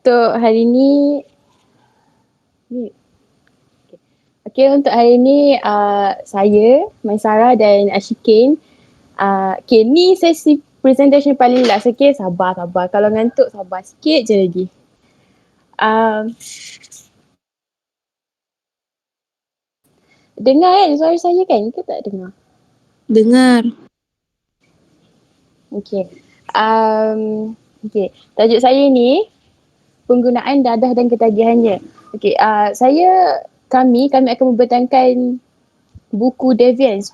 Untuk hari ni, okay, untuk hari ni saya, Maisara dan Ashikin. Okay, ni sesi presentation paling last. Okay, sabar. Kalau ngantuk, sabar sikit je lagi. Dengar kan suara saya kan? Ke tak dengar? Dengar. Okay. Okay. Tajuk saya ni, penggunaan dadah dan ketagihannya. Okay. Kami akan membentangkan buku Deviance,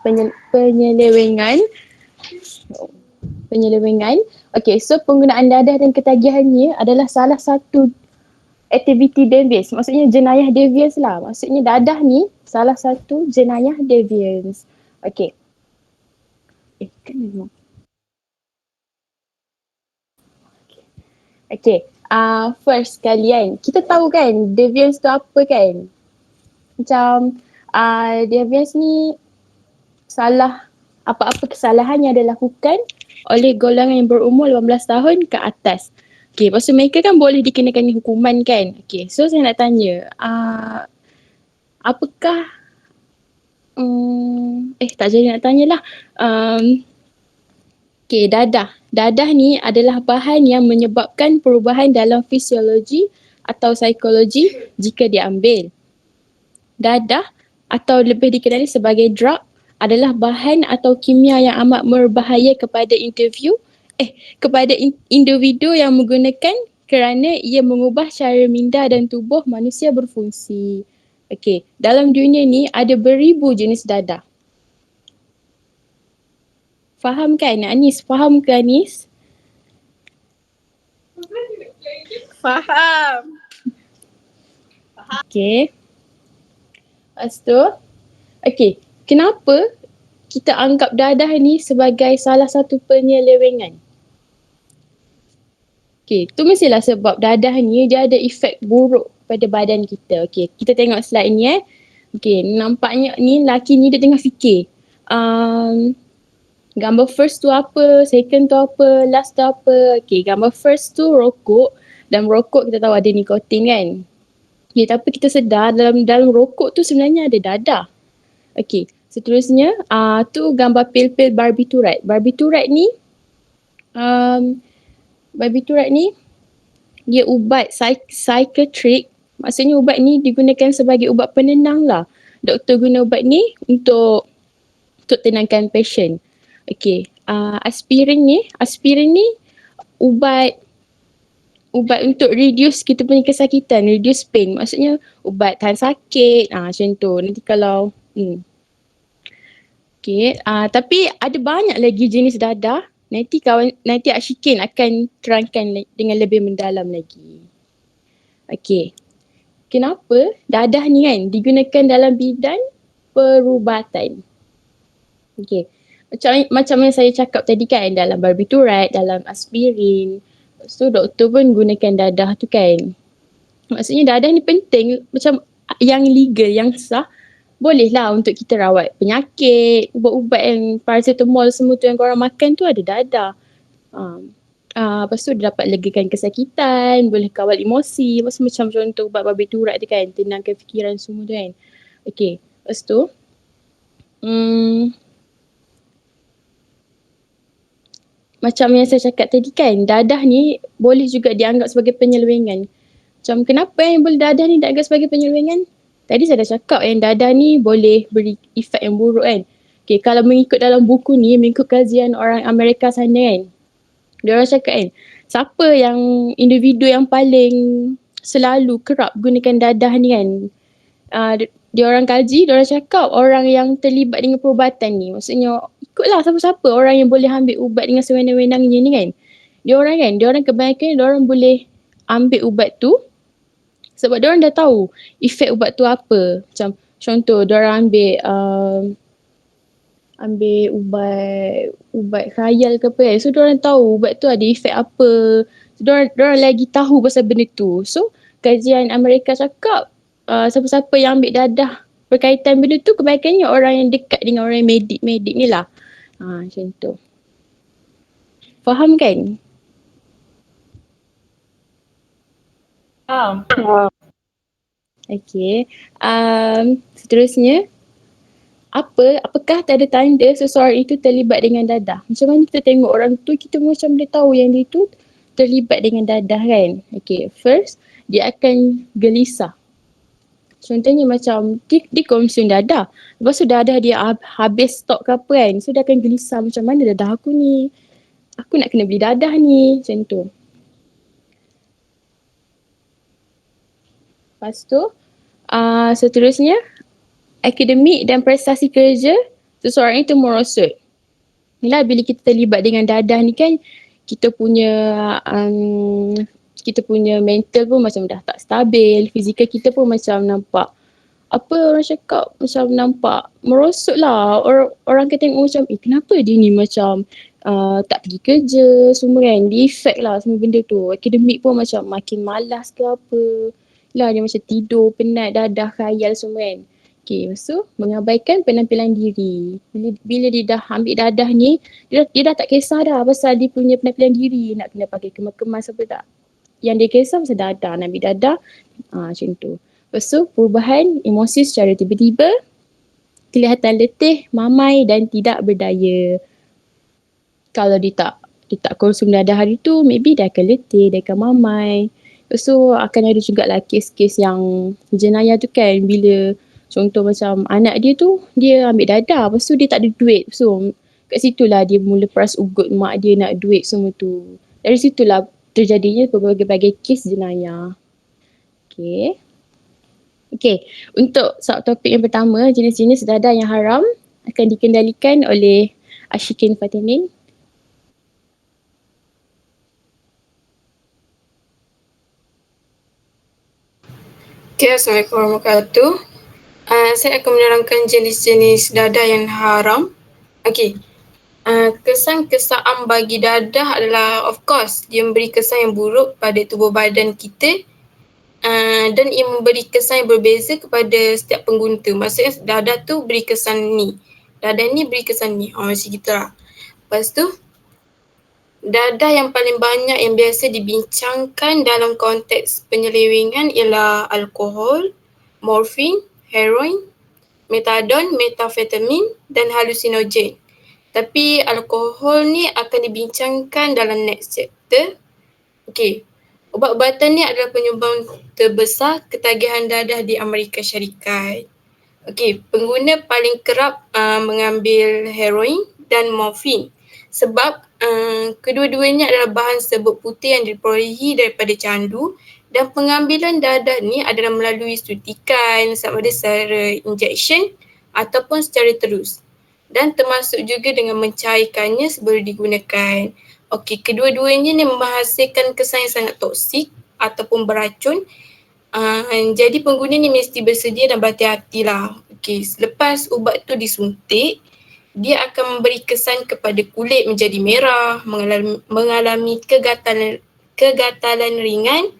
penyelewengan. Okay, so penggunaan dadah dan ketagihannya adalah salah satu aktiviti deviance. Maksudnya jenayah deviance lah. Maksudnya dadah ni salah satu jenayah deviance. Okay. Kan memang. Okay. First kalian, kita tahu kan deviance tu apa kan? Macam deviance ni salah, apa-apa kesalahan yang dilakukan oleh golongan yang berumur 18 tahun ke atas. Okay, lepas tu mereka kan boleh dikenakan hukuman kan? Okay, so saya nak tanya, apakah, tak jadi nak tanyalah. Okay, dadah. Dadah ni adalah bahan yang menyebabkan perubahan dalam fisiologi atau psikologi jika diambil. Dadah atau lebih dikenali sebagai drug adalah bahan atau kimia yang amat berbahaya kepada individu yang menggunakan kerana ia mengubah cara minda dan tubuh manusia berfungsi. Okey, dalam dunia ni ada beribu jenis dadah. Faham kan Anis? Faham ke Anis? Faham. Okey. Lepas tu, okey, kenapa kita anggap dadah ni sebagai salah satu penyelewengan? Okay, tu mestilah sebab dadah ni dia ada efek buruk pada badan kita. Okay, kita tengok slide ni Okay, nampaknya ni lelaki ni dia tengah fikir. Gambar first tu apa, second tu apa, last tu apa. Okay, gambar first tu rokok. Dan rokok kita tahu ada nikotin kan. Okay, tapi kita sedar dalam rokok tu sebenarnya ada dadah. Okay, seterusnya tu gambar pil-pil barbiturat. Barbiturat ni dia ubat psikiatrik. Maksudnya ubat ni digunakan sebagai ubat penenang lah. Doktor guna ubat ni untuk tenangkan pasien. Okay. Aspirin ni ubat untuk reduce kita punya kesakitan, reduce pain. Maksudnya ubat tahan sakit. Macam tu. Nanti kalau Okay. Tapi ada banyak lagi jenis dadah. Nanti Ashikin akan terangkan dengan lebih mendalam lagi. Okay. Kenapa dadah ni kan digunakan dalam bidang perubatan? Okay. Macam yang saya cakap tadi kan, dalam barbiturat, dalam aspirin. Lepas tu doktor pun gunakan dadah tu kan. Maksudnya dadah ni penting, macam yang legal, yang sah. Bolehlah untuk kita rawat penyakit, ubat-ubat yang paracetamol semua tu yang korang makan tu ada dadah. Lepas tu dia dapat legakan kesakitan, boleh kawal emosi, macam contoh ubat barbiturat tu kan, tenangkan fikiran semua tu kan. Okay, lepas tu macam yang saya cakap tadi kan, dadah ni boleh juga dianggap sebagai penyelewengan. Macam kenapa yang boleh dadah ni dianggap sebagai penyelewengan? Tadi saya dah cakap yang dadah ni boleh beri efek yang buruk kan. Okay, kalau mengikut dalam buku ni, mengikut kajian orang Amerika sana kan, dia orang cakap kan, siapa yang individu yang paling selalu kerap gunakan dadah ni kan, dia orang kaji, dia orang cakap orang yang terlibat dengan perubatan ni. Maksudnya ikutlah siapa-siapa orang yang boleh ambil ubat dengan sewenang-wenangnya ni kan. Dia orang kebanyakan dia orang boleh ambil ubat tu sebab dia orang dah tahu efek ubat tu apa. Macam contoh dia orang ambil ubat khayal ke apa kan. So dia orang tahu ubat tu ada efek apa. So dia orang lagi tahu pasal benda tu. So kajian Amerika cakap siapa-siapa yang ambil dadah berkaitan benda tu kebanyakannya orang yang dekat dengan orang yang medik ni lah. Macam tu. Faham kan? Okay. Seterusnya, apakah tanda tanda seseorang itu terlibat dengan dadah? Macam mana kita tengok orang tu, kita macam dia tahu yang dia tu terlibat dengan dadah kan? Okay, first, dia akan gelisah. Contohnya macam dia konsum dadah. Lepas tu dadah dia habis stok ke apa kan. So dia akan gelisah macam mana dadah aku ni. Aku nak kena beli dadah ni. Macam tu. Lepas tu seterusnya, akademik dan prestasi kerja seseorang itu merosot. Inilah bila kita terlibat dengan dadah ni kan, kita punya mental pun macam dah tak stabil, fizikal kita pun macam nampak orang cakap macam nampak merosot lah. Orang kata tengok macam kenapa dia ni macam tak pergi kerja semua kan, dia effect lah semua benda tu. Akademik pun macam makin malas ke apa lah, dia macam tidur, penat, dadah, khayal semua kan. Okay, lepas tu mengabaikan penampilan diri. Bila dia dah ambil dadah ni, dia dah tak kisah dah pasal dia punya penampilan diri, nak kena pakai kemas-kemas apa tak. Yang dia kisah pasal dadah, nak ambil dadah, macam tu. Lepas tu perubahan emosi secara tiba-tiba, kelihatan letih, mamai dan tidak berdaya. Kalau dia tak konsum dadah hari tu, maybe dia akan letih, dia akan mamai. Lepas tu akan ada jugalah kes-kes yang jenayah tu kan, bila contoh macam anak dia tu, dia ambil dadah, lepas tu dia tak ada duit. So kat situlah dia mula peras ugut mak dia nak duit semua tu. Dari situlah terjadinya berbagai-bagai kes jenayah. Okay, untuk subtopik yang pertama, jenis-jenis dadah yang haram akan dikendalikan oleh Ashikin Fatinin. Okay, Assalamualaikum warahmatullahi wabarakatuh. Saya akan menerangkan jenis-jenis dadah yang haram. Okay, kesan kesaan bagi dadah adalah of course dia memberi kesan yang buruk pada tubuh badan kita, dan ia memberi kesan yang berbeza kepada setiap pengguna tu. Maksudnya dadah tu beri kesan ni, dadah ni beri kesan ni, macam gitulah. Lepas tu dadah yang paling banyak yang biasa dibincangkan dalam konteks penyelewengan ialah alkohol, morfin, heroin, metadon, metafetamin dan halusinogen. Tapi alkohol ni akan dibincangkan dalam next chapter. Okay, ubat-ubatan ni adalah penyumbang terbesar ketagihan dadah di Amerika Syarikat. Okay, pengguna paling kerap mengambil heroin dan morfin sebab kedua-duanya adalah bahan serbuk putih yang diperolehi daripada candu, dan pengambilan dadah ni adalah melalui suntikan sama ada secara injection ataupun secara terus, dan termasuk juga dengan mencairkannya sebelum digunakan. Okey, kedua-duanya ni menghasilkan kesan yang sangat toksik ataupun beracun. Jadi pengguna ni mesti bersedia dan berhati-hatilah. Okey, selepas ubat tu disuntik, dia akan memberi kesan kepada kulit menjadi merah, mengalami kegatalan ringan,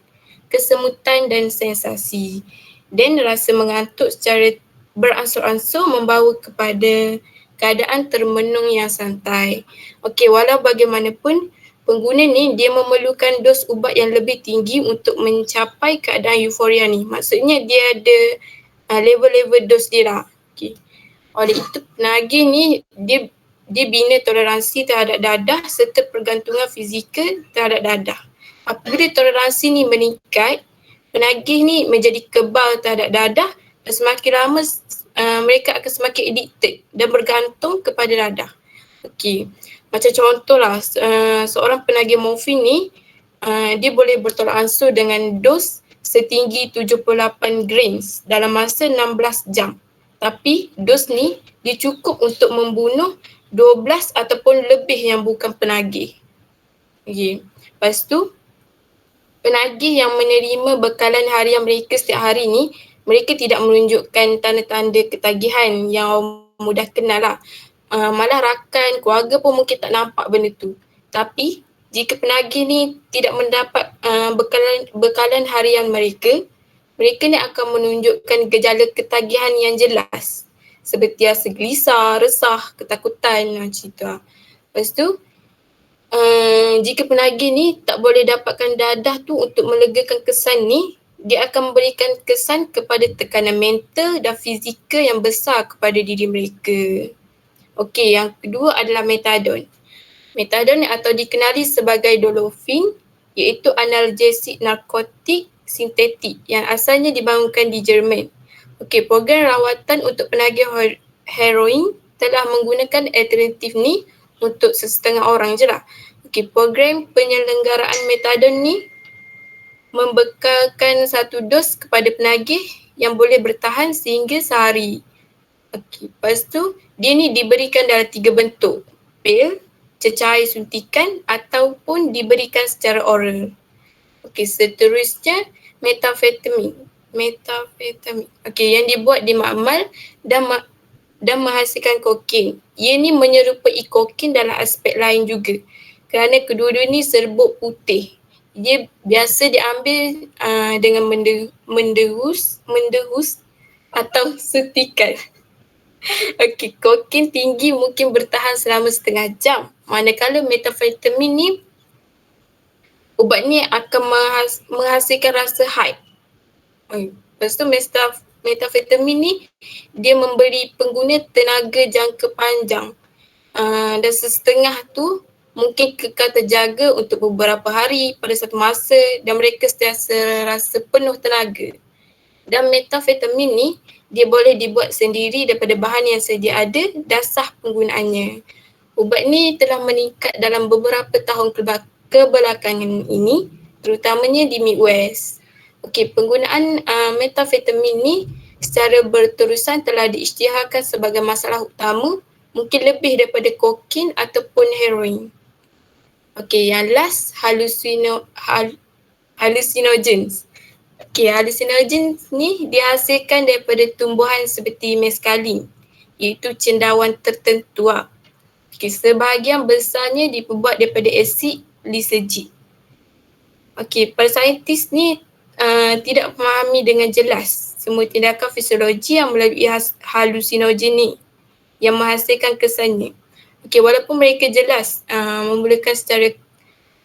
kesemutan dan sensasi. Dan rasa mengantuk secara beransur-ansur membawa kepada keadaan termenung yang santai. Okey, walau bagaimanapun, pengguna ni dia memerlukan dos ubat yang lebih tinggi untuk mencapai keadaan euforia ni. Maksudnya dia ada level-level dos dia lah. Okay. Oleh itu penagih ni dia bina toleransi terhadap dadah serta pergantungan fizikal terhadap dadah. Apabila toleransi ni meningkat, penagih ni menjadi kebal terhadap dadah, dan semakin lama mereka akan semakin addicted dan bergantung kepada dadah. Okey, macam contohlah seorang penagih morfin ni dia boleh bertolak ansur dengan dos setinggi 78 grains dalam masa 16 jam. Tapi dos ni dia cukup untuk membunuh 12 ataupun lebih yang bukan penagih. Okay. Lepas tu, penagih yang menerima bekalan harian mereka setiap hari ni, mereka tidak menunjukkan tanda-tanda ketagihan yang mudah kenal lah. Malah rakan, keluarga pun mungkin tak nampak benda tu. Tapi, jika penagih ni tidak mendapat bekalan harian mereka, mereka ni akan menunjukkan gejala ketagihan yang jelas, seperti rasa gelisah, resah, ketakutan, macam tu. Lepas tu, Jika penagih ni tak boleh dapatkan dadah tu untuk melegakan kesan ni, dia akan memberikan kesan kepada tekanan mental dan fizikal yang besar kepada diri mereka. Okey, yang kedua adalah metadon. Metadon atau dikenali sebagai dolofin iaitu analgesik narkotik sintetik yang asalnya dibangunkan di Jerman. Okey, program rawatan untuk penagih heroin telah menggunakan alternatif ni untuk sesetengah orang je lah. Okey, program penyelenggaraan metadon ni membekalkan satu dos kepada penagih yang boleh bertahan sehingga sehari. Okey, lepas tu dia ni diberikan dalam 3 bentuk, pil, cecair suntikan ataupun diberikan secara oral. Okey, seterusnya metafetamin. Okey, yang dibuat di makmal dan menghasilkan kokain. Ia ni menyerupai kokain dalam aspek lain juga. Kerana kedua-dua ni serbuk putih. Dia biasa diambil dengan mendehus atau suntikan. Okey, kokain tinggi mungkin bertahan selama setengah jam. Manakala metafetamin ni, ubat ni akan menghasilkan rasa high. Lepas tu metafetamin ni, dia memberi pengguna tenaga jangka panjang. Dan sesetengah tu mungkin kekal terjaga untuk beberapa hari pada satu masa dan mereka sentiasa rasa penuh tenaga. Dan metafetamin ni, dia boleh dibuat sendiri daripada bahan yang sedia ada dan sah penggunaannya. Ubat ni telah meningkat dalam beberapa tahun kebelakangan ini, terutamanya di Midwest. Okey, penggunaan metafetamin ni secara berterusan telah diisytiharkan sebagai masalah utama, mungkin lebih daripada kokain ataupun heroin. Okey, yang last hallucinogens. Okey, hallucinogens ni dihasilkan daripada tumbuhan seperti meskalin, iaitu cendawan tertentu. Okey, sebahagian besarnya diperbuat daripada asid lisergik. Okey, para saintis ni tidak memahami dengan jelas semua tindakan fisiologi yang melalui halusinogen ni yang menghasilkan kesannya. Okey, walaupun mereka jelas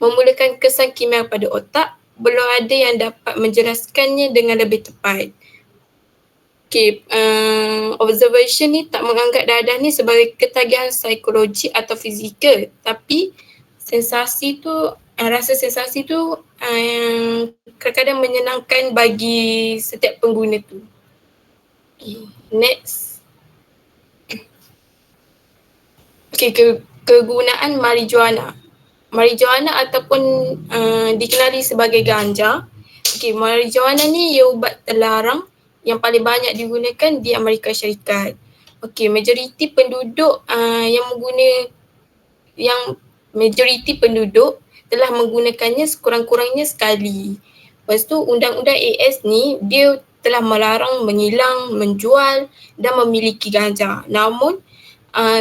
memulakan kesan kimia pada otak, belum ada yang dapat menjelaskannya dengan lebih tepat. Okey, observation ni tak menganggap dadah ni sebagai ketagihan psikologi atau fizikal, tapi rasa sensasi tu kadang-kadang menyenangkan bagi setiap pengguna tu. Okay, next. Okay, kegunaan marijuana. Marijuana ataupun dikenali sebagai ganja. Okay, marijuana ni ia ubat terlarang yang paling banyak digunakan di Amerika Syarikat. Okay, majoriti penduduk telah menggunakannya sekurang-kurangnya sekali. Lepas tu undang-undang AS ni dia telah melarang menyilang, menjual dan memiliki ganja. Namun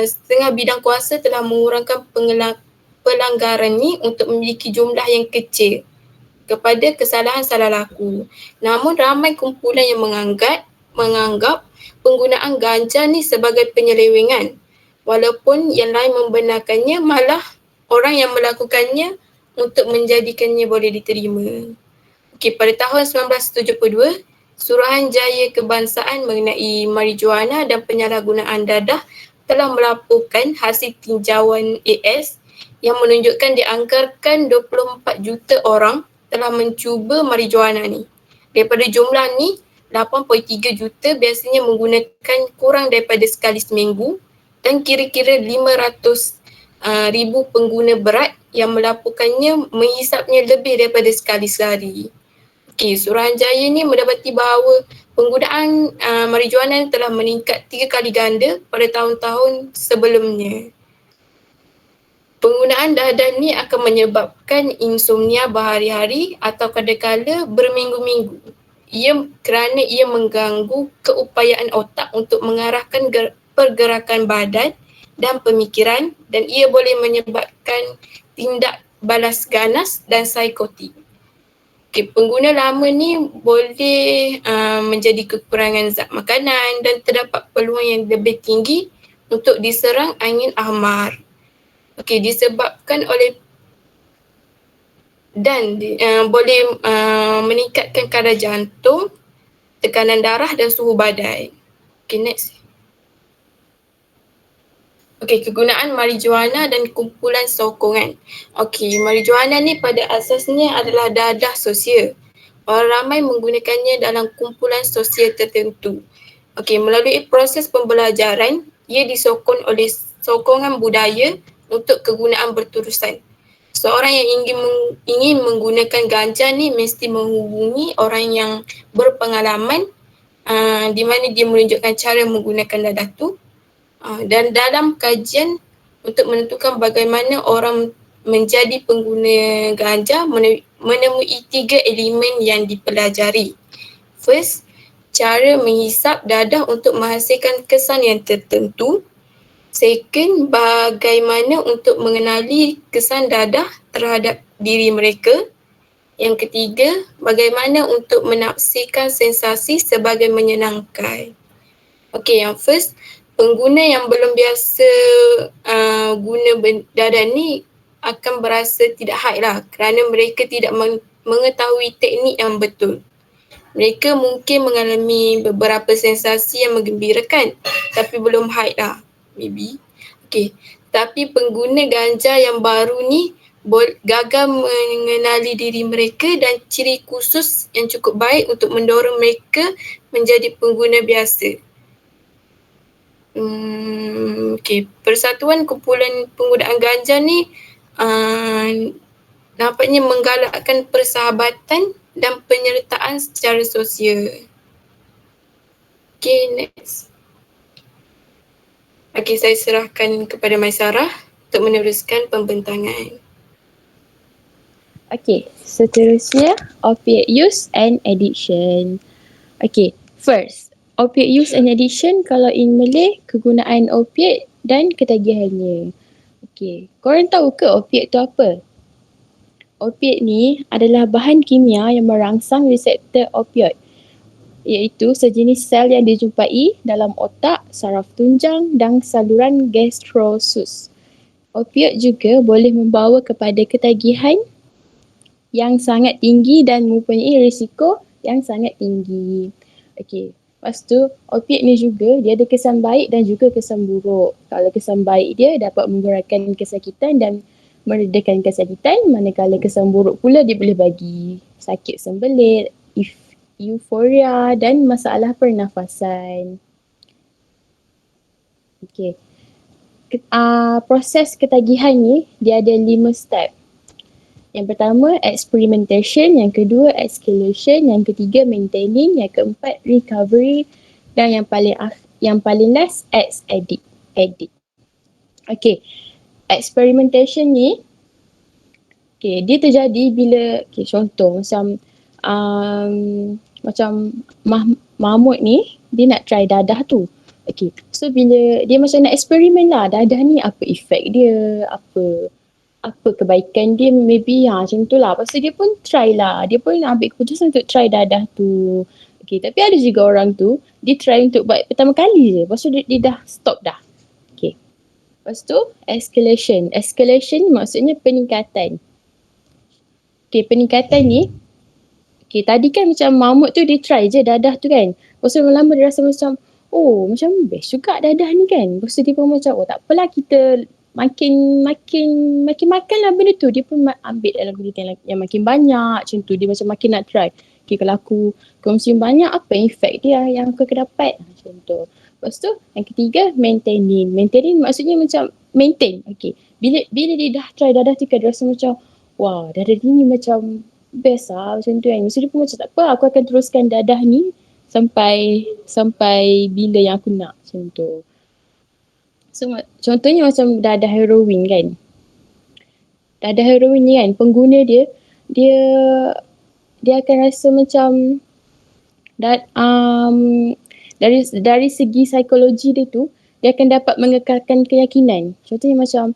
setengah bidang kuasa telah mengurangkan pelanggaran ni untuk memiliki jumlah yang kecil kepada kesalahan salah laku. Namun ramai kumpulan yang menganggap penggunaan ganja ni sebagai penyelewengan, walaupun yang lain membenarkannya, malah orang yang melakukannya untuk menjadikannya boleh diterima. Okey, pada tahun 1972, Suruhanjaya Kebangsaan mengenai marijuana dan penyalahgunaan dadah telah melaporkan hasil tinjauan AS yang menunjukkan dianggarkan 24 juta orang telah mencuba marijuana ni. Daripada jumlah ni, 8.3 juta biasanya menggunakan kurang daripada sekali seminggu dan kira-kira 500,000 pengguna berat yang melaporkannya menghisapnya lebih daripada sekali sehari. Okey, Suruhanjaya ni mendapati bahawa penggunaan marijuana telah meningkat 3 kali ganda pada tahun-tahun sebelumnya. Penggunaan dadah ni akan menyebabkan insomnia berhari-hari atau kadang-kadang berminggu-minggu. Kerana ia mengganggu keupayaan otak untuk mengarahkan pergerakan badan dan pemikiran, dan ia boleh menyebabkan tindak balas ganas dan psikotik. Okay, pengguna lama ni boleh menjadi kekurangan zat makanan dan terdapat peluang yang lebih tinggi untuk diserang angin ahmar. Okey, disebabkan oleh dan boleh meningkatkan kadar jantung, tekanan darah dan suhu badan. Okay, next. Okay, kegunaan marijuana dan kumpulan sokongan. Okay, marijuana ni pada asasnya adalah dadah sosial. Orang ramai menggunakannya dalam kumpulan sosial tertentu. Okay, melalui proses pembelajaran, ia disokong oleh sokongan budaya untuk kegunaan berterusan. Seorang yang ingin menggunakan ganja ni mesti menghubungi orang yang berpengalaman di mana dia menunjukkan cara menggunakan dadah tu. Dan dalam kajian untuk menentukan bagaimana orang menjadi pengguna ganja menemui 3 elemen yang dipelajari. First, cara menghisap dadah untuk menghasilkan kesan yang tertentu. Second, bagaimana untuk mengenali kesan dadah terhadap diri mereka. Yang ketiga, bagaimana untuk menafsirkan sensasi sebagai menyenangkan. Okay, yang first, pengguna yang belum biasa guna dadah ni akan berasa tidak high lah kerana mereka tidak mengetahui teknik yang betul. Mereka mungkin mengalami beberapa sensasi yang menggembirakan tapi belum high lah, maybe. Okay, tapi pengguna ganja yang baru ni gagal mengenali diri mereka dan ciri khusus yang cukup baik untuk mendorong mereka menjadi pengguna biasa. Okay, persatuan kumpulan penggunaan ganja ni nampaknya menggalakkan persahabatan dan penyertaan secara sosial. Okay, next. Okay, saya serahkan kepada Maisarah untuk meneruskan pembentangan. Okay, seterusnya opiate use and addiction. Okay, first, opiate use and addiction, kalau in Malay, kegunaan opiat dan ketagihannya. Okay, korang tahu ke opiat tu apa? Opiat ni adalah bahan kimia yang merangsang reseptor opioid, iaitu sejenis sel yang dijumpai dalam otak, saraf tunjang dan saluran gastrosus. Opioid juga boleh membawa kepada ketagihan yang sangat tinggi dan mempunyai risiko yang sangat tinggi. Okey, lepas tu opiat ni juga dia ada kesan baik dan juga kesan buruk. Kalau kesan baik dia dapat mengurangkan kesakitan dan meredakan kesakitan, manakala kesan buruk pula dia boleh bagi sakit sembelit, euforia dan masalah pernafasan. Okey. Proses ketagihan ni dia ada 5 step. Yang pertama experimentation, yang kedua escalation, yang ketiga maintaining, yang keempat recovery dan yang paling last addict. Okay, experimentation ni dia terjadi bila contoh macam Mahmud ni dia nak try dadah tu. Okay, so bila dia macam nak eksperimen lah dadah ni apa efek dia, apa kebaikan dia, maybe macam tu lah. Lepas tu dia pun try lah. Dia pun ambil keputusan untuk try dadah tu. Okay, tapi ada juga orang tu, dia try untuk buat pertama kali je. Lepas tu dia dah stop dah. Okay. Lepas tu escalation. Escalation maksudnya peningkatan. Okay, peningkatan ni, okay, tadi kan macam Mahmud tu dia try je dadah tu kan. Lepas tu lama-lama dia rasa macam, oh macam best juga dadah ni kan. Lepas tu dia pun macam, oh tak apalah kita makin makan lah benda tu. Dia pun ambil dalam kegiatan yang makin banyak macam tu. Dia macam makin nak try. Okay, kalau aku konsum banyak, apa efek dia yang aku akan dapat macam tu. Lepas tu yang ketiga maintaining. Maintaining maksudnya macam maintain. Okay, bila dia dah try dadah tu kan dia rasa macam wah dadah ni macam best lah macam tu kan. So dia pun macam tak apa, aku akan teruskan dadah ni sampai bila yang aku nak macam tu. So contohnya macam dadah heroin kan. Dadah heroin ni kan pengguna dia akan rasa macam dari segi psikologi dia tu dia akan dapat mengekalkan keyakinan. Contohnya macam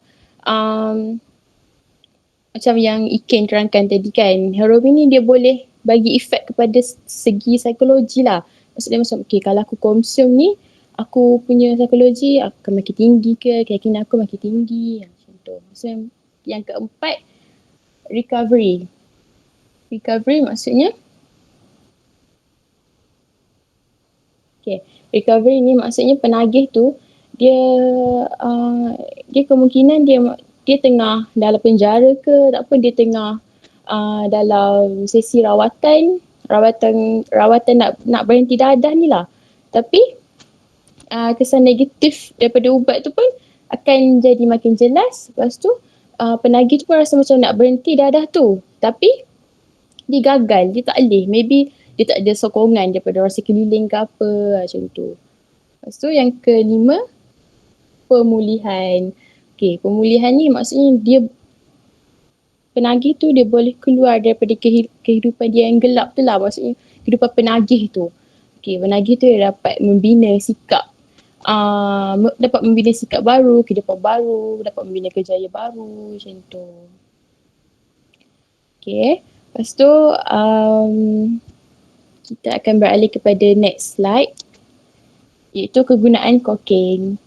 yang Iken terangkan tadi kan, heroin ni dia boleh bagi efek kepada segi psikologi lah. Maksudnya macam okay, kalau aku konsum ni aku punya psikologi akan makin tinggi ke, keyakinan aku makin tinggi macam tu. So yang keempat recovery. Recovery maksudnya? Okay. Recovery ni maksudnya penagih tu dia kemungkinan dia tengah dalam penjara ke tak apa, dia tengah dalam sesi rawatan nak berhenti dadah ni lah. Tapi kesan negatif daripada ubat tu pun akan jadi makin jelas. Lepas tu penagih tu pun rasa macam nak berhenti dadah tu, tapi dia gagal, dia tak boleh. Maybe dia tak ada sokongan daripada orang sekeliling ke apa macam tu. Lepas tu yang kelima, pemulihan. Okay, pemulihan ni maksudnya penagih tu dia boleh keluar daripada kehidupan dia yang gelap tu lah. Maksudnya kehidupan penagih tu. Okay, penagih tu dia dapat membina sikap. Dapat membina sikap baru, kehidupan baru, dapat membina kejayaan baru macam tu. Okay, lepas tu kita akan beralih kepada next slide, iaitu kegunaan kokain.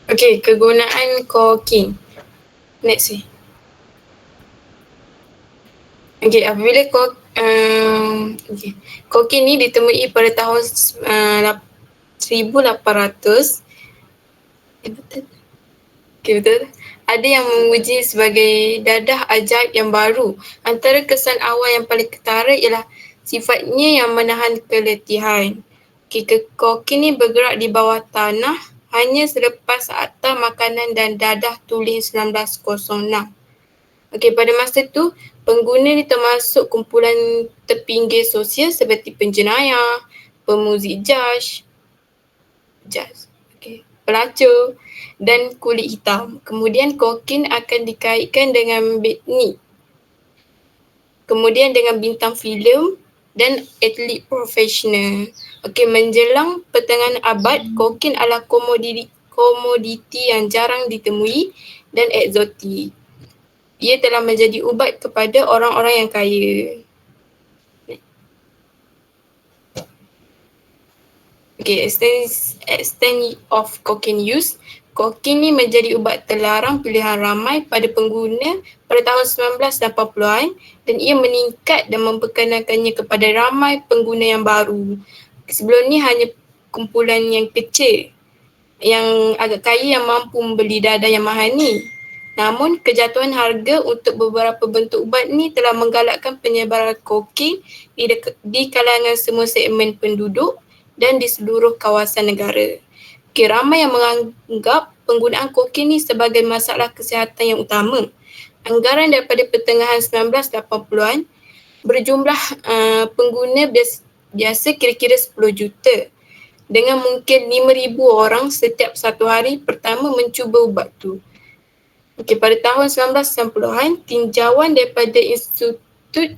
Okay, kegunaan kokain. Next ni. Okay, apabila kokain ni ditemui pada tahun 1800. Betul? Okay, betul. Ada yang memuji sebagai dadah ajaib yang baru. Antara kesan awal yang paling ketara ialah sifatnya yang menahan keletihan. Okay, kokain ni bergerak di bawah tanah hanya selepas Akta Makanan dan Dadah Tulis 1906. Okay, pada masa tu, pengguna ni termasuk kumpulan terpinggir sosial seperti penjenayah, pemuzik jazz, pelacur dan kulit hitam. Kemudian kokain akan dikaitkan dengan beatnik, kemudian dengan bintang filem dan atlet profesional. Okey, menjelang pertengahan abad, kokain adalah komoditi yang jarang ditemui dan eksotik. Ia telah menjadi ubat kepada orang-orang yang kaya. Okay, extent of cocaine use. Kokain ni menjadi ubat terlarang pilihan ramai pada pengguna pada tahun 1980-an dan ia meningkat dan memperkenalkannya kepada ramai pengguna yang baru. Sebelum ni hanya kumpulan yang kecil, yang agak kaya yang mampu membeli dadah yang mahal ni. Namun kejatuhan harga untuk beberapa bentuk ubat ni telah menggalakkan penyebaran kokain di kalangan semua segmen penduduk dan di seluruh kawasan negara. Okay, ramai yang menganggap penggunaan kokain ni sebagai masalah kesihatan yang utama. Anggaran daripada pertengahan 1980-an berjumlah pengguna biasa kira-kira 10 juta. Dengan mungkin 5,000 orang setiap satu hari pertama mencuba ubat tu. Okay, pada tahun 1990-an, tinjauan daripada Institut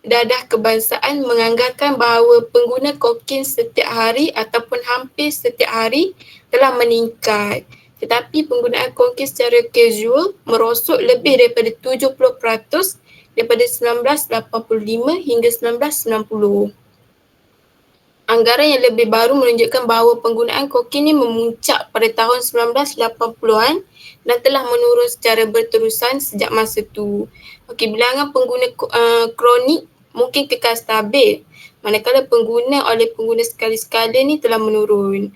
Dadah Kebangsaan menganggarkan bahawa pengguna kokain setiap hari ataupun hampir setiap hari telah meningkat. Tetapi penggunaan kokain secara casual merosot lebih daripada 70% daripada 1985 hingga 1990. Anggaran yang lebih baru menunjukkan bahawa penggunaan kokain ni memuncak pada tahun 1980-an dan telah menurun secara berterusan sejak masa tu. Okey, bilangan pengguna kronik mungkin kekal stabil, manakala pengguna oleh pengguna sekali-sekala ni telah menurun.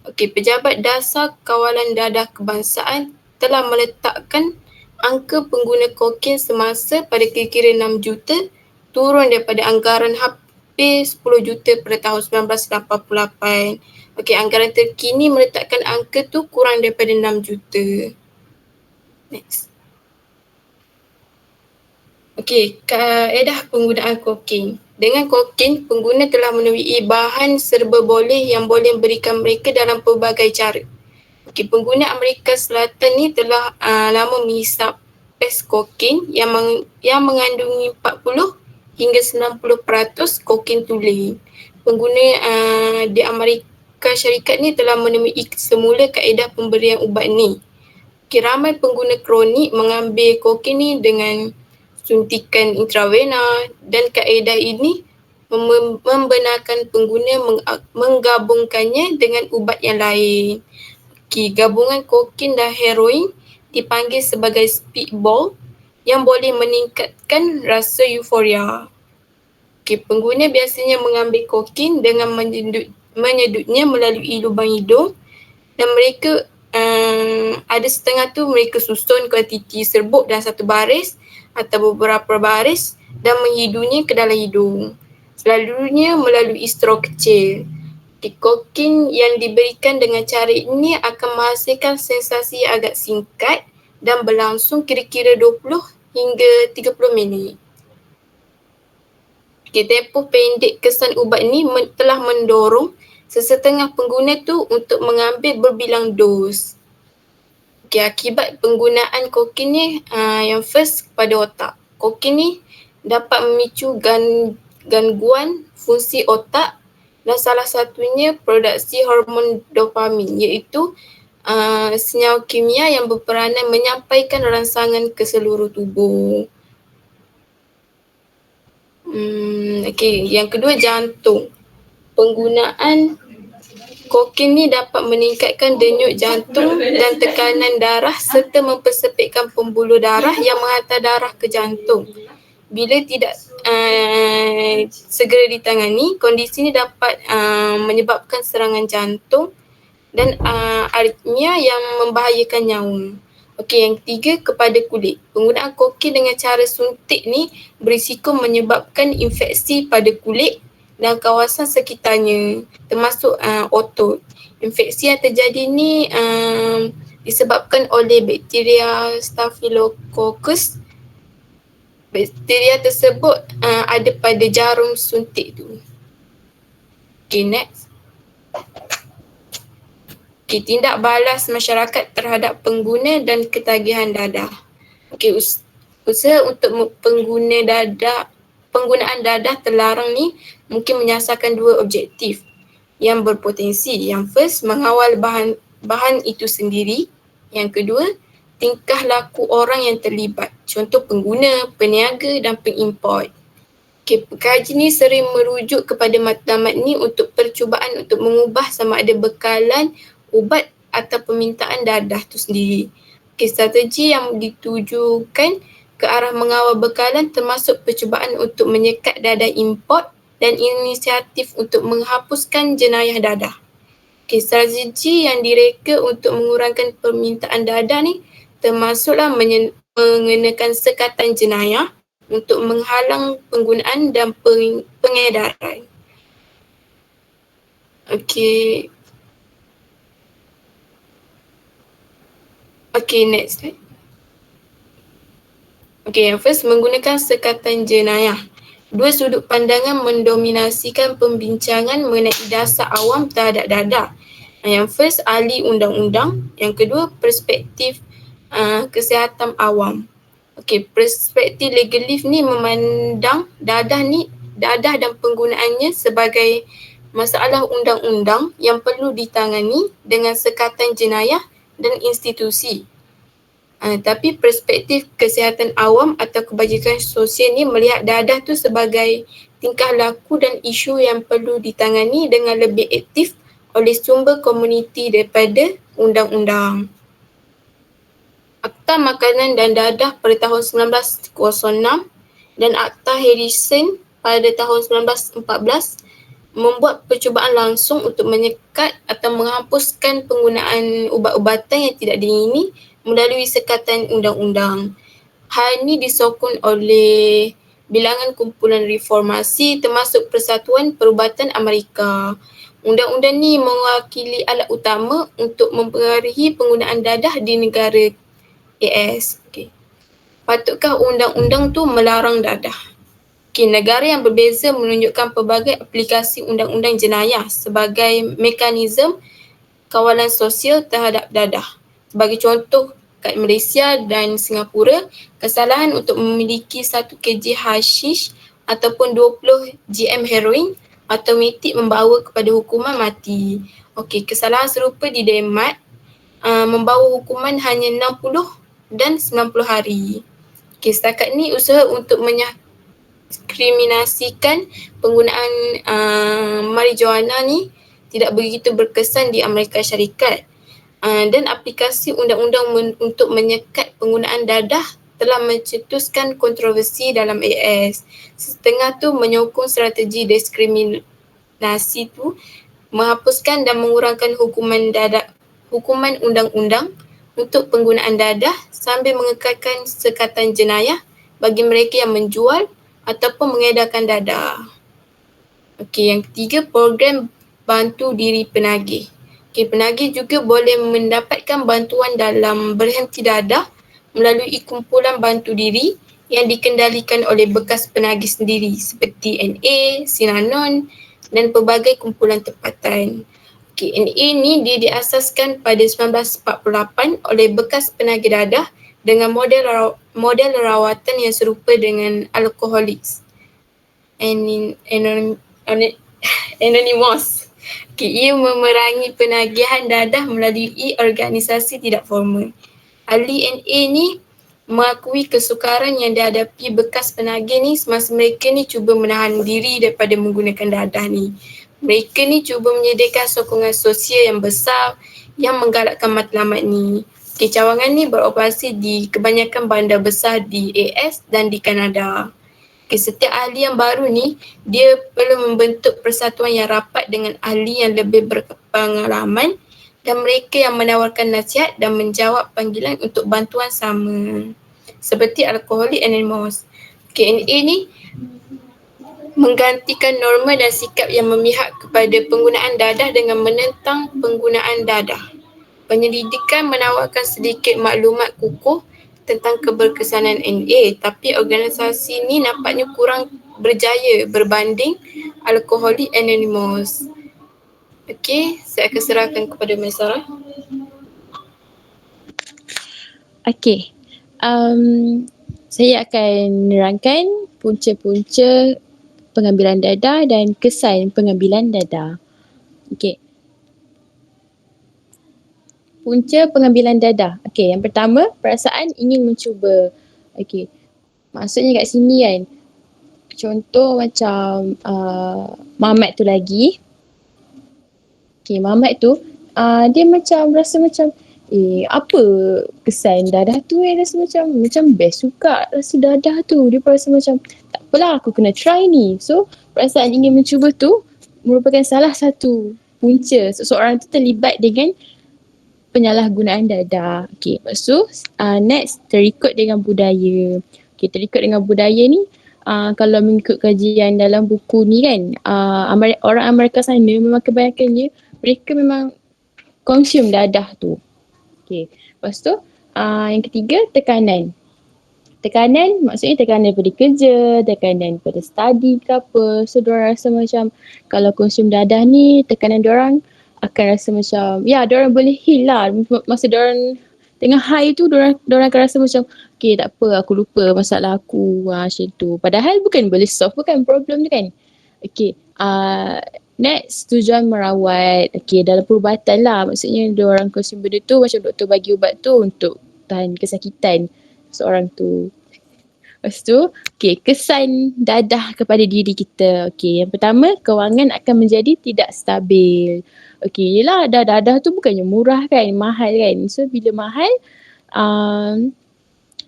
Okey, Pejabat Dasar Kawalan Dadah Kebangsaan telah meletakkan angka pengguna kokain semasa pada kira-kira 6 juta, turun daripada anggaran hampir 10 juta pada tahun 1988. Okey, anggaran terkini meletakkan angka tu kurang daripada 6 juta. Next. Okey, kaedah penggunaan kokain. Dengan kokain, pengguna telah menemui bahan serba boleh yang boleh memberikan mereka dalam pelbagai cara. Okey, pengguna Amerika Selatan ni telah lama menghisap pes kokain yang mengandungi 40 hingga 90% kokain tulen. Pengguna di Amerika Syarikat ni telah menemui semula kaedah pemberian ubat ni. Okay, ramai pengguna kronik mengambil kokain ni dengan suntikan intravena dan kaedah ini membenarkan pengguna menggabungkannya dengan ubat yang lain. Gabungan kokain dan heroin dipanggil sebagai speedball yang boleh meningkatkan rasa euforia. Pengguna biasanya mengambil kokain dengan menyedutnya melalui lubang hidung dan mereka ada setengah tu mereka susun kuantiti serbuk dalam satu baris atau beberapa baris dan menghidungnya ke dalam hidung. Selalunya melalui straw kecil. Kokain yang diberikan dengan cara ini akan menghasilkan sensasi yang agak singkat dan berlangsung kira-kira 20 hingga 30 minit. Tempoh pendek kesan ubat ini telah mendorong sesetengah pengguna tu untuk mengambil berbilang dos. Akibat penggunaan kokain ni yang first pada otak. Kokain ni dapat memicu gangguan fungsi otak dan salah satunya produksi hormon dopamin iaitu senyawa kimia yang berperanan menyampaikan rangsangan ke seluruh tubuh. Yang kedua, jantung. Penggunaan kokain ni dapat meningkatkan denyut jantung dan tekanan darah serta mempersepitkan pembuluh darah yang menghantar darah ke jantung. Bila tidak segera ditangani, kondisi ini dapat menyebabkan serangan jantung dan aritmia yang membahayakan nyawa. Yang ketiga, kepada kulit. Penggunaan kokain dengan cara suntik ni berisiko menyebabkan infeksi pada kulit dan kawasan sekitarnya termasuk otot. Infeksi yang terjadi ni disebabkan oleh bakteria Staphylococcus. Bakteria tersebut ada pada jarum suntik tu. Next. Tindak balas masyarakat terhadap pengguna dan ketagihan dadah. Usaha untuk penggunaan dadah terlarang ni mungkin menyasarkan dua objektif yang berpotensi. Yang first, mengawal bahan itu sendiri. Yang kedua, tingkah laku orang yang terlibat. Contoh pengguna, peniaga dan pengimport. Pekaji ni sering merujuk kepada matlamat ni untuk percubaan untuk mengubah sama ada bekalan ubat atau permintaan dadah tu sendiri. Strategi yang ditujukan ke arah mengawal bekalan termasuk percubaan untuk menyekat dadah import dan inisiatif untuk menghapuskan jenayah dadah. Strategi yang direka untuk mengurangkan permintaan dadah ni termasuklah mengenakan sekatan jenayah untuk menghalang penggunaan dan pengedaran. Next slide. Yang first, menggunakan sekatan jenayah. Dua sudut pandangan mendominasikan pembincangan mengenai dasar awam terhadap dadah. Yang first, ahli undang-undang. Yang kedua, perspektif kesihatan awam. Perspektif legalif ni memandang dadah dan penggunaannya sebagai masalah undang-undang yang perlu ditangani dengan sekatan jenayah dan institusi. Tapi perspektif kesihatan awam atau kebajikan sosial ni melihat dadah tu sebagai tingkah laku dan isu yang perlu ditangani dengan lebih aktif oleh sumber komuniti daripada undang-undang. Akta Makanan dan Dadah pada tahun 1906 dan Akta Harrison pada tahun 1914 membuat percubaan langsung untuk menyekat atau menghapuskan penggunaan ubat-ubatan yang tidak diingini melalui sekatan undang-undang. Hal ini disokong oleh bilangan kumpulan reformasi termasuk Persatuan Perubatan Amerika. Undang-undang ni mewakili alat utama untuk mempengaruhi penggunaan dadah di negara AS. Patutkah undang-undang tu melarang dadah? Negara yang berbeza menunjukkan pelbagai aplikasi undang-undang jenayah sebagai mekanisme kawalan sosial terhadap dadah. Sebagai contoh, kat Malaysia dan Singapura, kesalahan untuk memiliki 1 kg hashish ataupun 20 GM heroin automatik membawa kepada hukuman mati. Kesalahan serupa di Denmark membawa hukuman hanya 60 dan 90 hari. Setakat ni usaha untuk kriminasikan penggunaan marijuana ni tidak begitu berkesan di Amerika Syarikat. dan aplikasi undang-undang untuk menyekat penggunaan dadah telah mencetuskan kontroversi dalam AS. Setengah tu menyokong strategi diskriminasi tu, menghapuskan dan mengurangkan hukuman undang-undang untuk penggunaan dadah sambil mengekalkan sekatan jenayah bagi mereka yang menjual ataupun mengedarkan dadah. Okey, yang ketiga, program bantu diri penagih. Okey, penagih juga boleh mendapatkan bantuan dalam berhenti dadah melalui kumpulan bantu diri yang dikendalikan oleh bekas penagih sendiri seperti NA, Sinanon dan pelbagai kumpulan tempatan. Okey, NA ni dia diasaskan pada 1948 oleh bekas penagih dadah dengan model rawatan yang serupa dengan alkoholik. Anonymous. Okay, ia memerangi penagihan dadah melalui organisasi tidak formal. Ahli NA ni mengakui kesukaran yang dihadapi bekas penagih ni semasa mereka ni cuba menahan diri daripada menggunakan dadah ni. Mereka ni cuba menyediakan sokongan sosial yang besar yang menggalakkan matlamat ni. Okay, cawangan ni beroperasi di kebanyakan bandar besar di AS dan di Kanada. Okay, setiap ahli yang baru ni, dia perlu membentuk persatuan yang rapat dengan ahli yang lebih berpengalaman dan mereka yang menawarkan nasihat dan menjawab panggilan untuk bantuan sama. Seperti Alcoholics Anonymous. KNA ni menggantikan norma dan sikap yang memihak kepada penggunaan dadah dengan menentang penggunaan dadah. Penyelidikan menawarkan sedikit maklumat kukuh tentang keberkesanan NA, tapi organisasi ni nampaknya kurang berjaya berbanding Alcoholics Anonymous. Okey, saya akan serahkan kepada Maisarah. Okey, saya akan menerangkan punca-punca pengambilan dadah dan kesan pengambilan dadah. Okey. Punca pengambilan dadah. Okey, yang pertama, perasaan ingin mencuba. Okey. Maksudnya kat sini kan, contoh macam Mamat tu lagi. Okey, Mamat tu dia macam rasa macam apa kesan dadah tu rasa macam best juga rasa dadah tu. Dia rasa macam tak apalah, aku kena try ni. So, perasaan ingin mencuba tu merupakan salah satu punca seseorang tu terlibat dengan penyalahgunaan dadah. Okey, lepas tu next, terikut dengan budaya. Okey, terikut dengan budaya ni kalau mengikut kajian dalam buku ni kan, orang Amerika sana memang kebanyakannya mereka memang consume dadah tu. Okey, lepas tu yang ketiga, tekanan. Tekanan maksudnya tekanan daripada kerja, tekanan daripada study ke apa. So diorang rasa macam kalau konsum dadah ni, tekanan diorang akan rasa macam, ya diorang boleh heal lah. Masa diorang tengah high tu, diorang akan rasa macam, okay tak apa, aku lupa masalah aku, macam tu. Padahal bukan boleh solve, bukan problem tu kan. Okay, next, tujuan merawat. Okay, dalam perubatan lah. Maksudnya diorang konsum benda tu, macam doktor bagi ubat tu untuk tahan kesakitan seorang tu. Lepas tu, okay, kesan dadah kepada diri kita. Okay, yang pertama, kewangan akan menjadi tidak stabil. Okay, yelah dadah tu bukannya murah kan, mahal kan. So, bila mahal,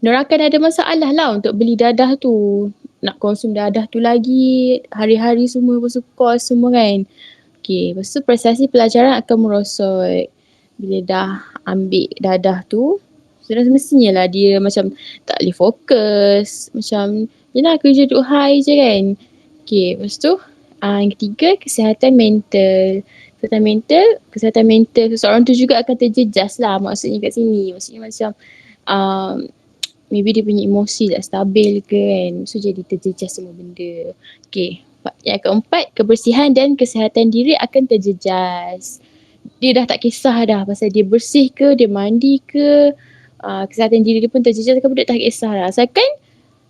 diorang akan ada masalah lah untuk beli dadah tu. Nak konsum dadah tu lagi, hari-hari semua, lepas tu kos semua kan. Okay, lepas tu prestasi pelajaran akan merosot. Bila dah ambil dadah tu, sudah semestinya lah dia macam tak boleh fokus. Macam, yelah kerja duk high je kan. Okay, lepas tu yang ketiga, kesihatan mental. Kesihatan mental seseorang tu juga akan terjejas lah maksudnya kat sini. Maksudnya macam maybe dia punya emosi tak stabil ke kan. So jadi terjejas semua benda. Okay, yang keempat, kebersihan dan kesihatan diri akan terjejas. Dia dah tak kisah dah pasal dia bersih ke, dia mandi ke, kesihatan diri dia pun terjejas kan, dia tak kisah lah. Asalkan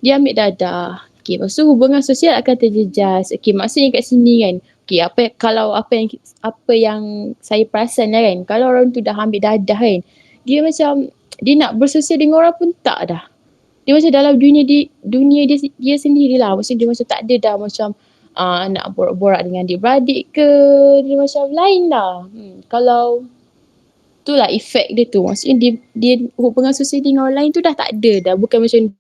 dia ambil dadah. Okay, lepas tu hubungan sosial akan terjejas. Okay, maksudnya kat sini kan, okay, apa yang saya perasan lah kan, kalau orang tu dah ambil dadah kan, dia macam, dia nak bersosial dengan orang pun tak dah. Dia macam dalam dunia dia sendirilah. Maksudnya dia macam tak ada dah macam nak borak-borak dengan adik-beradik ke, dia macam lain dah. Kalau itulah efek dia tu. Maksudnya dia hubungan sosial dengan orang lain tu dah tak ada dah. Bukan macam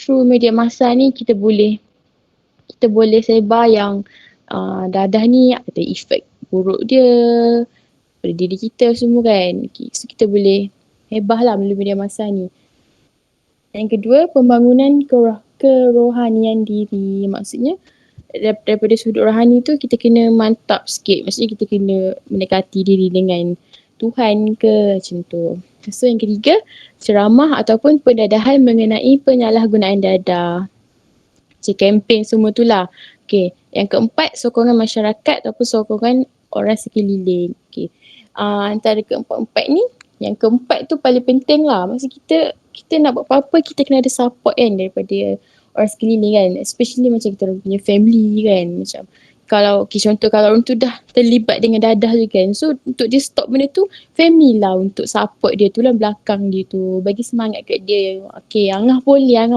through media masa ni kita boleh sebar yang dadah ni ada efek buruk dia pada diri kita semua kan. Okay, so kita boleh hebah lah melalui media masa ni. Yang kedua, pembangunan kerohanian diri. Maksudnya daripada sudut rohani tu kita kena mantap sikit. Maksudnya kita kena mendekati diri dengan Tuhan ke macam tu. So yang ketiga, ceramah ataupun pendadahan mengenai penyalahgunaan dadah. Macam kempen semua tu lah. Okay. Yang keempat, sokongan masyarakat ataupun sokongan orang sekeliling. Okay. Antara keempat-empat ni, yang keempat tu paling penting lah. Maksud kita nak buat apa-apa, kita kena ada support kan daripada orang sekeliling kan. Especially macam kita orang punya family kan. Macam contoh kalau orang tu dah terlibat dengan dadah tu kan. So untuk dia stop benda tu, family lah untuk support dia tu lah belakang dia tu. Bagi semangat kat dia. Okay, Angah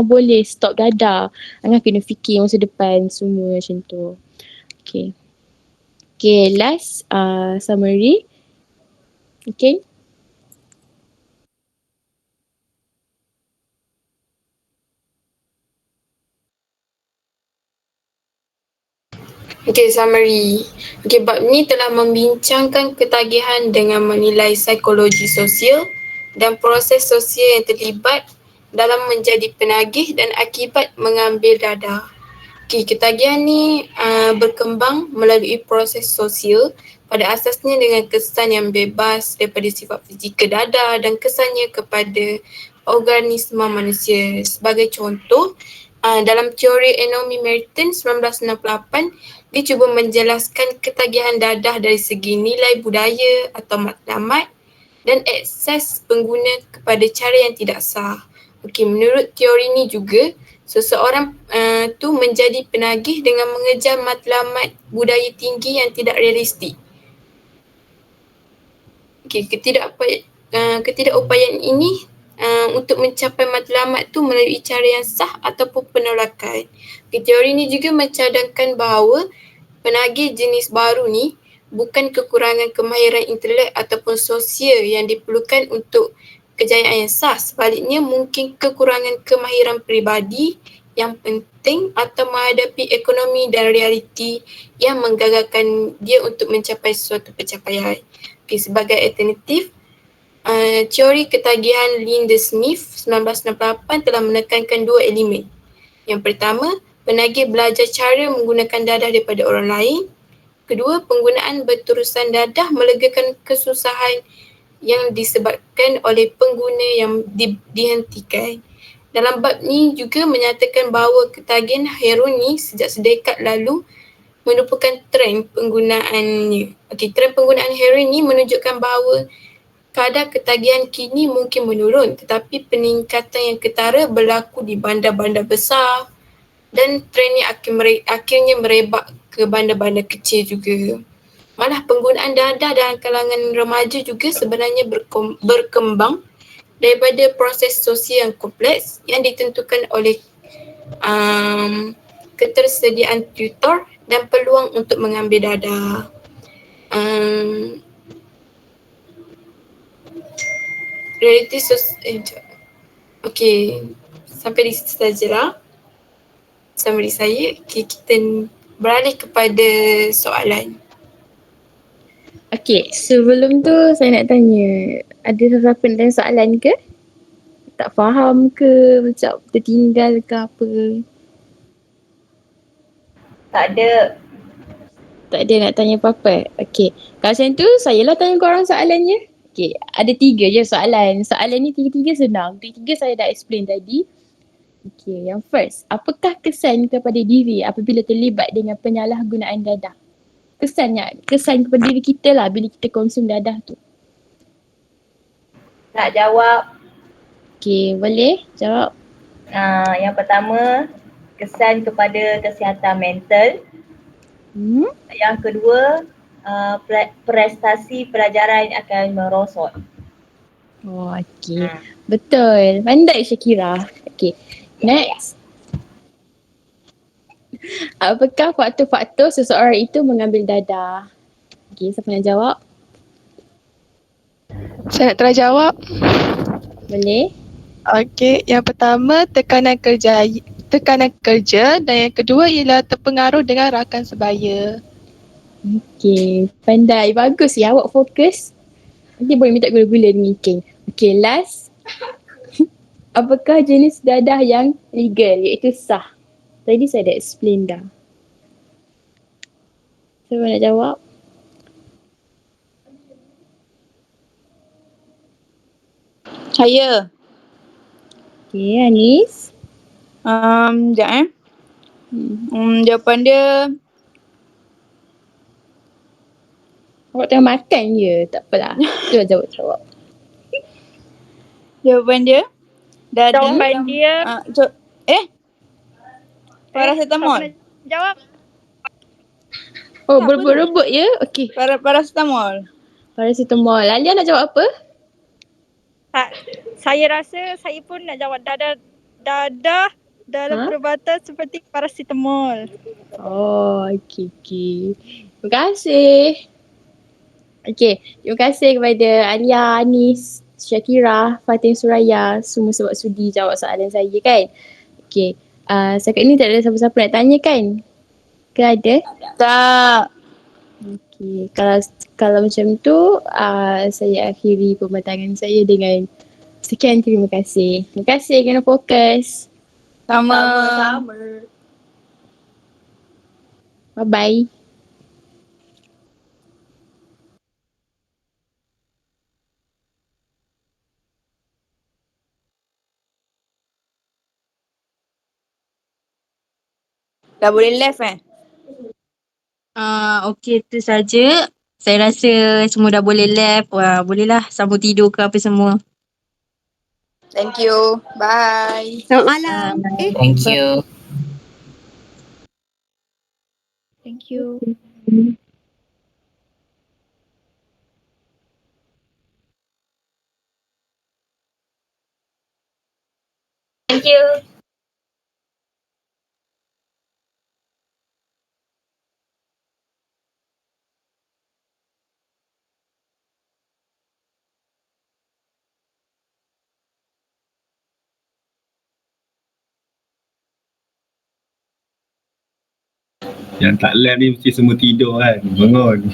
boleh stop dadah. Angah kena fikir masa depan semua macam tu. Okay. Okay, last summary. Okay. Okay, summary. Okay, bab ni telah membincangkan ketagihan dengan menilai psikologi sosial dan proses sosial yang terlibat dalam menjadi penagih dan akibat mengambil dadah. Okay, ketagihan ni berkembang melalui proses sosial pada asasnya dengan kesan yang bebas daripada sifat fizikal dadah dan kesannya kepada organisma manusia. Sebagai contoh, dalam teori Enomi Merton 1968, dia cuba menjelaskan ketagihan dadah dari segi nilai budaya atau matlamat dan akses pengguna kepada cara yang tidak sah. Okey, menurut teori ni juga, seseorang tu menjadi penagih dengan mengejar matlamat budaya tinggi yang tidak realistik. Okey, ketidakupayaan ini untuk mencapai matlamat tu melalui cara yang sah ataupun penolakan. Okay, teori ni juga mencadangkan bahawa penagih jenis baru ni bukan kekurangan kemahiran intelek ataupun sosial yang diperlukan untuk kejayaan yang sah. Sebaliknya mungkin kekurangan kemahiran peribadi yang penting atau menghadapi ekonomi dan realiti yang menggagalkan dia untuk mencapai suatu pencapaian. Okay, sebagai alternatif, teori ketagihan Linda Smith 1968 telah menekankan dua elemen. Yang pertama, penagih belajar cara menggunakan dadah daripada orang lain. Kedua, penggunaan berterusan dadah melegakan kesusahan yang disebabkan oleh pengguna yang dihentikan. Dalam bab ni juga menyatakan bahawa ketagihan heroin ni sejak sedekat lalu merupakan trend penggunaannya. Okey, trend penggunaan heroin ni menunjukkan bahawa kadar ketagihan kini mungkin menurun, tetapi peningkatan yang ketara berlaku di bandar-bandar besar dan trend ni akhirnya merebak ke bandar-bandar kecil juga. Malah penggunaan dadah dalam kalangan remaja juga sebenarnya berkembang daripada proses sosial yang kompleks yang ditentukan oleh ketersediaan tutor dan peluang untuk mengambil dadah. Realiti okay, sampai di situ sajalah summary saya. Okay, kita beralih kepada soalan. Okay, sebelum tu saya nak tanya, ada sesiapa yang tanya soalan ke? Tak faham ke? Macam tertinggal ke apa? Tak ada. Tak ada nak tanya apa-apa? Okay, kalau macam tu saya lah tanya korang soalannya. Okay, ada 3 je soalan. Soalan ni 3-3 senang. 3 saya dah explain tadi. Okay, yang first, apakah kesan kepada diri apabila terlibat dengan penyalahgunaan dadah? Kesan kepada diri kita lah bila kita konsum dadah tu. Nak jawab? Okay, boleh jawab. Yang pertama, kesan kepada kesihatan mental. Yang kedua, prestasi pelajaran akan merosot. Oh, okay. Betul. Pandai Syakira. Okay. Next. Apakah faktor-faktor seseorang itu mengambil dadah? Okay, siapa nak jawab? Saya nak try jawab. Boleh? Okey, yang pertama tekanan kerja dan yang kedua ialah terpengaruh dengan rakan sebaya. Okay, pandai. Bagus ya, awak fokus. Nanti boleh minta gula-gula dengan King. Okay, last. Apakah jenis dadah yang legal iaitu sah? Tadi saya dah explain dah. Siapa nak jawab? Saya. Okay, Anis. Sekejap jawapan dia Awak tengah makan je. Tak apalah. Cuba jawab. jawapan dia dadah. Jawapan dia. Paracetamol. Jawab. Oh, berebut-rebut ya? Okay. Paracetamol. Paracetamol. Alia nak jawab apa? Saya rasa saya pun nak jawab dadah dalam perubatan seperti paracetamol. Oh, okay. Terima kasih. Okay, terima kasih kepada Alia, Anis, Syakira, Fatin Suraya semua sebab sudi jawab soalan saya kan. Okay, setakat ni tak ada siapa-siapa nak tanya kan? Ke ada? Tak. Okay, kalau macam tu saya akhiri pembatangan saya dengan sekian terima kasih. Terima kasih kerana fokus. Sama. Bye-bye. Dah boleh left Okey, itu saja. Saya rasa semua dah boleh left. Bolehlah sambung tidur ke apa semua. Thank you. Bye. Selamat malam. Thank you. Thank you. Thank you. Yang tak left ni mesti semua tidur kan. Bangun.